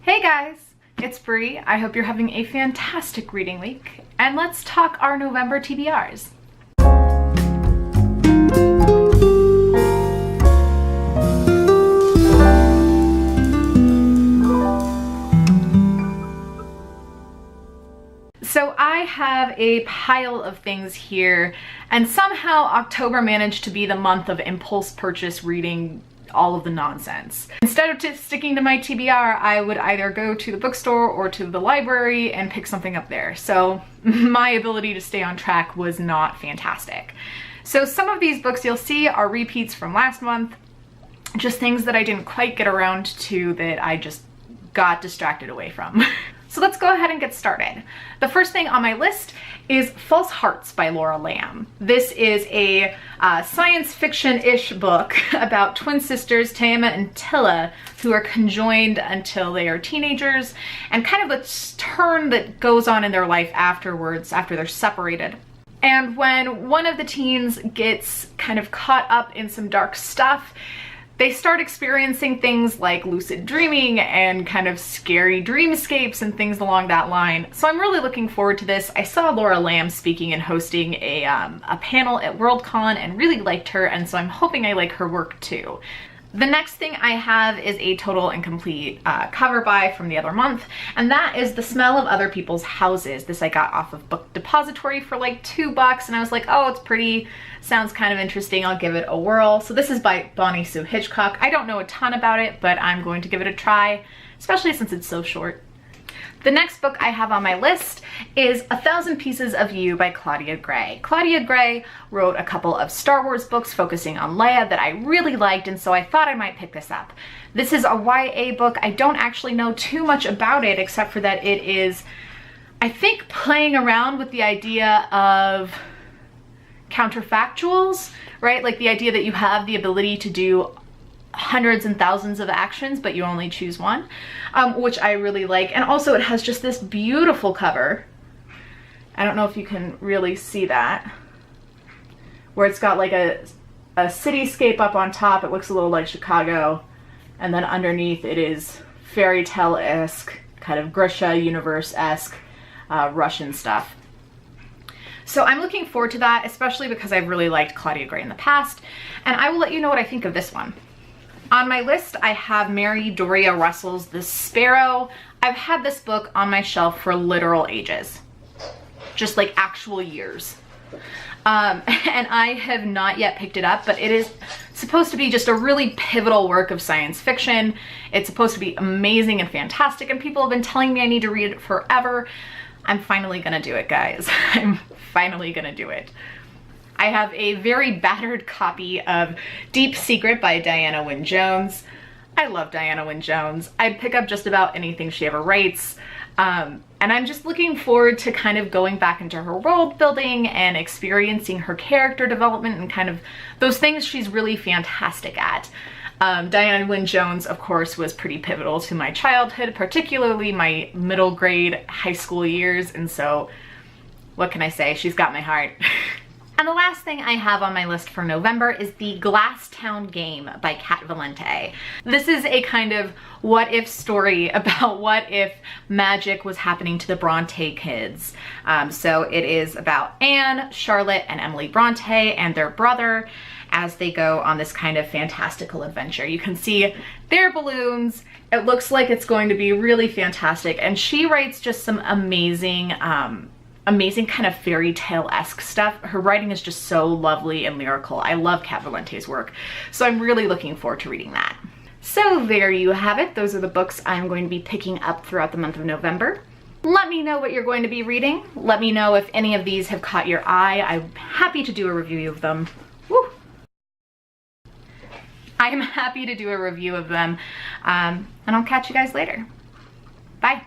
Hey guys, it's Bree. I hope you're having a fantastic reading week, and let's talk our November TBRs. So I have a pile of things here, and somehow October managed to be the month of impulse purchase reading all of the nonsense. Instead of just sticking to my TBR, I would either go to the bookstore or to the library and pick something up there. So my ability to stay on track was not fantastic. So some of these books you'll see are repeats from last month, just things that I didn't quite get around to that I just got distracted away from. So let's go ahead and get started. The first thing on my list is False Hearts by Laura Lamb. This is a science fiction-ish book about twin sisters, Taima and Tilla, who are conjoined until they are teenagers, and kind of a turn that goes on in their life afterwards, after they're separated. And when one of the teens gets kind of caught up in some dark stuff, they start experiencing things like lucid dreaming and kind of scary dreamscapes and things along that line. So I'm really looking forward to this. I saw Laura Lamb speaking and hosting a panel at Worldcon and really liked her, and so I'm hoping I like her work too. The next thing I have is a total and complete cover buy from the other month, and that is The Smell of Other People's Houses. This I got off of Book Depository for like $2, and I was like, oh, it's pretty, sounds kind of interesting, I'll give it a whirl. So this is by Bonnie Sue Hitchcock. I don't know a ton about it, but I'm going to give it a try, especially since it's so short. The next book I have on my list is 1,000 Pieces of You by Claudia Gray. Claudia Gray wrote a couple of Star Wars books focusing on Leia that I really liked, and so I thought I might pick this up. This is a YA book. I don't actually know too much about it except for that it is, I think, playing around with the idea of counterfactuals, right? Like the idea that you have the ability to do hundreds and thousands of actions, but you only choose one, which I really like. And also it has just this beautiful cover. I don't know if you can really see that, where it's got like a cityscape up on top. It looks a little like Chicago, and then underneath it is fairy tale-esque, kind of Grisha universe-esque Russian stuff. So I'm looking forward to that, especially because I've really liked Claudia Gray in the past, and I will let you know what I think of this one. On my list, I have Mary Doria Russell's The Sparrow. I've had this book on my shelf for literal ages, just like actual years. And I have not yet picked it up, but it is supposed to be just a really pivotal work of science fiction. It's supposed to be amazing and fantastic, and people have been telling me I need to read it forever. I'm finally gonna do it, guys. I'm finally gonna do it. I have a very battered copy of Deep Secret by Diana Wynne Jones. I love Diana Wynne Jones. I'd pick up just about anything she ever writes. And I'm just looking forward to kind of going back into her world building and experiencing her character development and kind of those things she's really fantastic at. Diana Wynne Jones, of course, was pretty pivotal to my childhood, particularly my middle grade high school years. And so what can I say? She's got my heart. And the last thing I have on my list for November is The Glass Town Game by Kat Valente. This is a kind of what-if story about what if magic was happening to the Bronte kids. So it is about Anne, Charlotte, and Emily Bronte and their brother as they go on this kind of fantastical adventure. You can see their balloons. It looks like it's going to be really fantastic. And she writes just some amazing amazing kind of fairy tale-esque stuff. Her writing is just so lovely and lyrical. I love Kat Valente's work, so I'm really looking forward to reading that. So there you have it. Those are the books I'm going to be picking up throughout the month of November. Let me know what you're going to be reading. Let me know if any of these have caught your eye. I'm happy to do a review of them. Woo! I'm happy to do a review of them, and I'll catch you guys later. Bye.